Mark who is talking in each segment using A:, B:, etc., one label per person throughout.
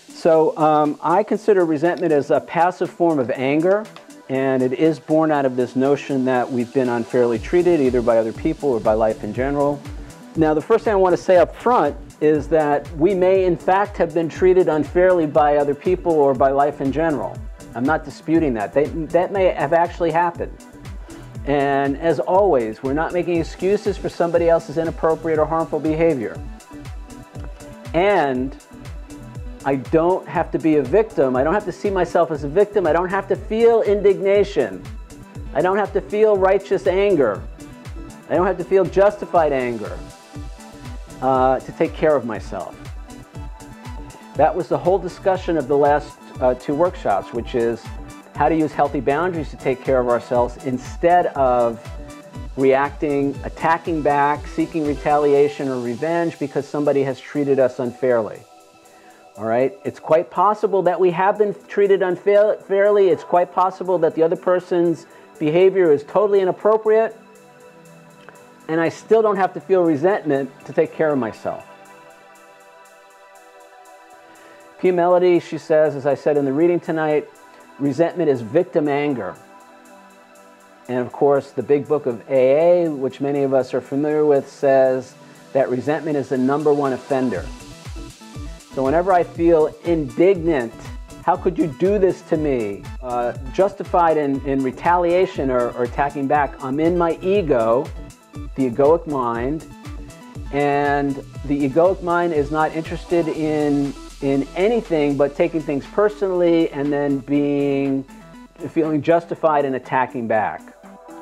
A: So I consider resentment as a passive form of anger, and it is born out of this notion that we've been unfairly treated, either by other people or by life in general. Now, the first thing I want to say up front is that we may in fact have been treated unfairly by other people or by life in general. I'm not disputing that. That may have actually happened. And as always, we're not making excuses for somebody else's inappropriate or harmful behavior. And I don't have to be a victim. I don't have to see myself as a victim. I don't have to feel indignation. I don't have to feel righteous anger. I don't have to feel justified anger to take care of myself. That was the whole discussion of the last two workshops, which is how to use healthy boundaries to take care of ourselves instead of reacting, attacking back, seeking retaliation or revenge because somebody has treated us unfairly. All right? It's quite possible that we have been treated unfairly. It's quite possible that the other person's behavior is totally inappropriate, and I still don't have to feel resentment to take care of myself. P. Melody, she says, as I said in the reading tonight, resentment is victim anger. And of course, the big book of AA, which many of us are familiar with, says that resentment is the #1 offender. So whenever I feel indignant, how could you do this to me? Justified in retaliation or attacking back, I'm in my ego, the egoic mind, and the egoic mind is not interested in anything but taking things personally and then feeling justified in attacking back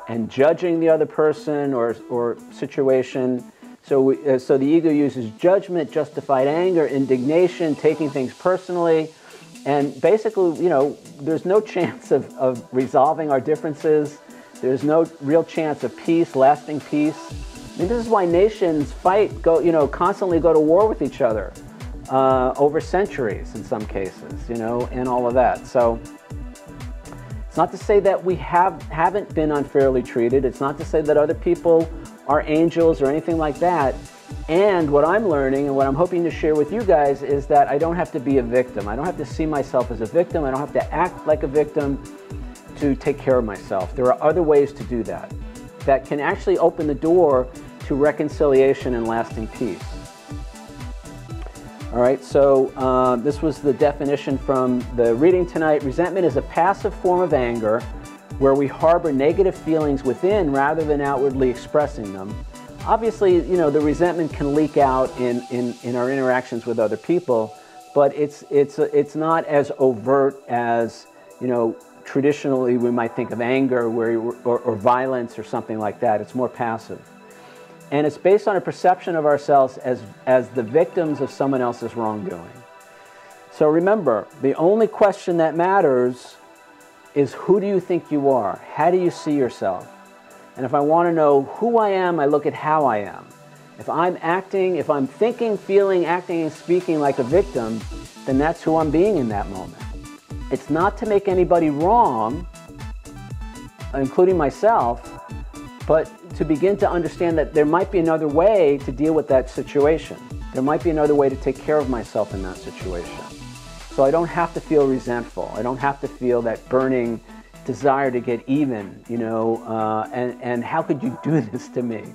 A: and judging the other person or situation. So the ego uses judgment, justified anger, indignation, taking things personally, and basically, there's no chance of resolving our differences. There's no real chance of peace, lasting peace. I mean, this is why nations constantly go to war with each other over centuries in some cases, and all of that. So it's not to say that we haven't been unfairly treated. It's not to say that other people are angels or anything like that. And what I'm learning and what I'm hoping to share with you guys is that I don't have to be a victim. I don't have to see myself as a victim. I don't have to act like a victim to take care of myself. There are other ways to do that can actually open the door to reconciliation and lasting peace. All right, so this was the definition from the reading tonight. Resentment is a passive form of anger where we harbor negative feelings within rather than outwardly expressing them. Obviously, the resentment can leak out in our interactions with other people, but it's not as overt as, traditionally we might think of anger or violence or something like that. It's more passive. And it's based on a perception of ourselves as the victims of someone else's wrongdoing. So remember, the only question that matters is, who do you think you are? How do you see yourself? And if I want to know who I am, I look at how I am. If I'm thinking, feeling, acting, and speaking like a victim, then that's who I'm being in that moment. It's not to make anybody wrong, including myself, but to begin to understand that there might be another way to deal with that situation. There might be another way to take care of myself in that situation. So I don't have to feel resentful. I don't have to feel that burning desire to get even, and how could you do this to me?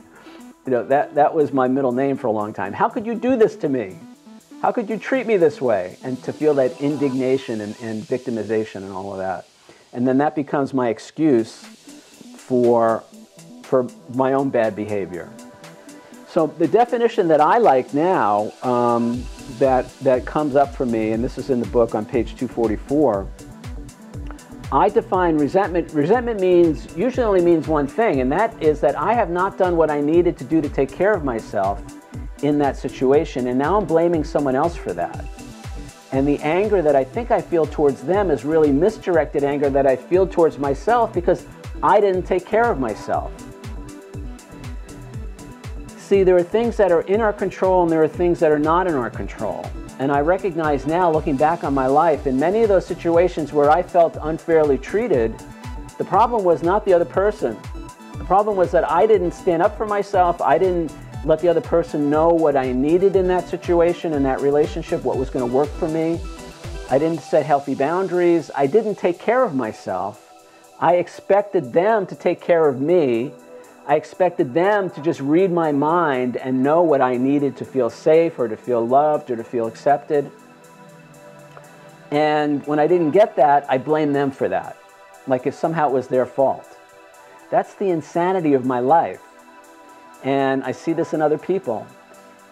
A: That was my middle name for a long time. How could you do this to me? How could you treat me this way? And to feel that indignation and victimization and all of that. And then that becomes my excuse for my own bad behavior. So the definition that I like now that comes up for me, and this is in the book on page 244, I define resentment. Resentment usually only means one thing, and that is that I have not done what I needed to do to take care of myself in that situation, and now I'm blaming someone else for that. And the anger that I think I feel towards them is really misdirected anger that I feel towards myself because I didn't take care of myself. See, there are things that are in our control and there are things that are not in our control. And I recognize now, looking back on my life, in many of those situations where I felt unfairly treated, the problem was not the other person. The problem was that I didn't stand up for myself. I didn't let the other person know what I needed in that situation, in that relationship, what was going to work for me. I didn't set healthy boundaries. I didn't take care of myself. I expected them to take care of me. I expected them to just read my mind and know what I needed to feel safe or to feel loved or to feel accepted. And when I didn't get that, I blamed them for that, like if somehow it was their fault. That's the insanity of my life. And I see this in other people.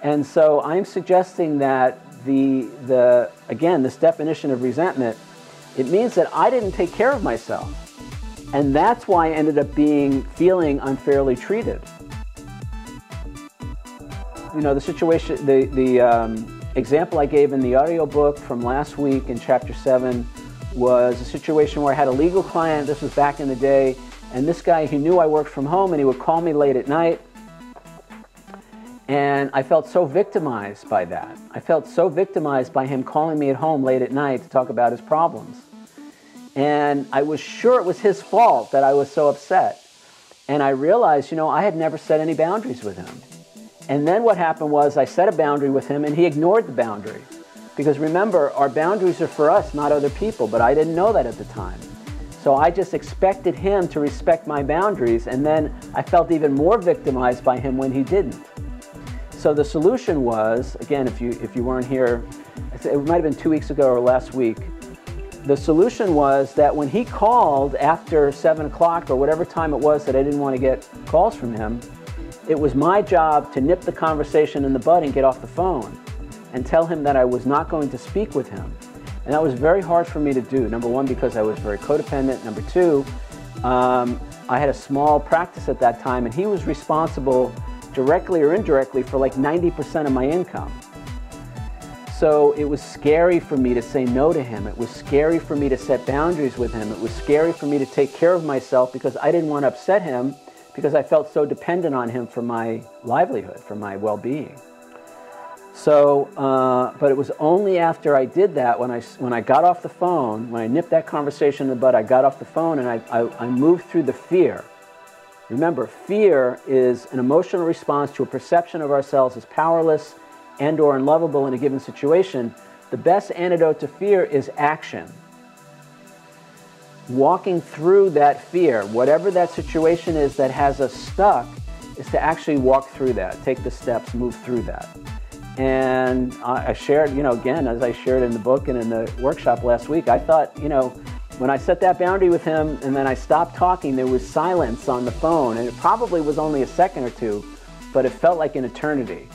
A: And so I'm suggesting that again, this definition of resentment, it means that I didn't take care of myself. And that's why I ended up feeling unfairly treated. You know, the situation, the example I gave in the audiobook from last week in Chapter 7 was a situation where I had a legal client. This was back in the day. And this guy, he knew I worked from home and he would call me late at night. And I felt so victimized by that. I felt so victimized by him calling me at home late at night to talk about his problems. And I was sure it was his fault that I was so upset. And I realized, you know, I had never set any boundaries with him. And then what happened was I set a boundary with him and he ignored the boundary. Because remember, our boundaries are for us, not other people, but I didn't know that at the time. So I just expected him to respect my boundaries, and then I felt even more victimized by him when he didn't. So the solution was, again, if you weren't here, it might have been 2 weeks ago or last week, the solution was that when he called after 7 o'clock or whatever time it was that I didn't want to get calls from him, it was my job to nip the conversation in the bud and get off the phone and tell him that I was not going to speak with him. And that was very hard for me to do. Number one, because I was very codependent. Number two, I had a small practice at that time, and he was responsible directly or indirectly for like 90% of my income. So it was scary for me to say no to him. It was scary for me to set boundaries with him. It was scary for me to take care of myself because I didn't want to upset him because I felt so dependent on him for my livelihood, for my well-being. So, but it was only after I did that, when I got off the phone, when I nipped that conversation in the bud, I got off the phone and I moved through the fear. Remember, fear is an emotional response to a perception of ourselves as powerless and or unlovable in a given situation. The best antidote to fear is action. Walking through that fear, whatever that situation is that has us stuck, is to actually walk through that, take the steps, move through that. And I shared, you know, again, as I shared in the book and in the workshop last week, I thought, you know, when I set that boundary with him and then I stopped talking, there was silence on the phone. And it probably was only a second or two, but it felt like an eternity.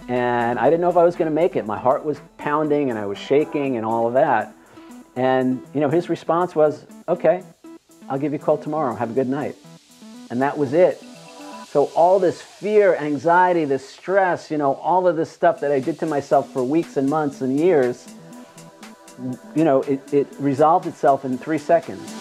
A: And I didn't know if I was going to make it. My heart was pounding and I was shaking and all of that. And, you know, his response was, okay, I'll give you a call tomorrow. Have a good night. And that was it. So all this fear, anxiety, this stress, you know, all of this stuff that I did to myself for weeks and months and years, you know, it resolved itself in 3 seconds.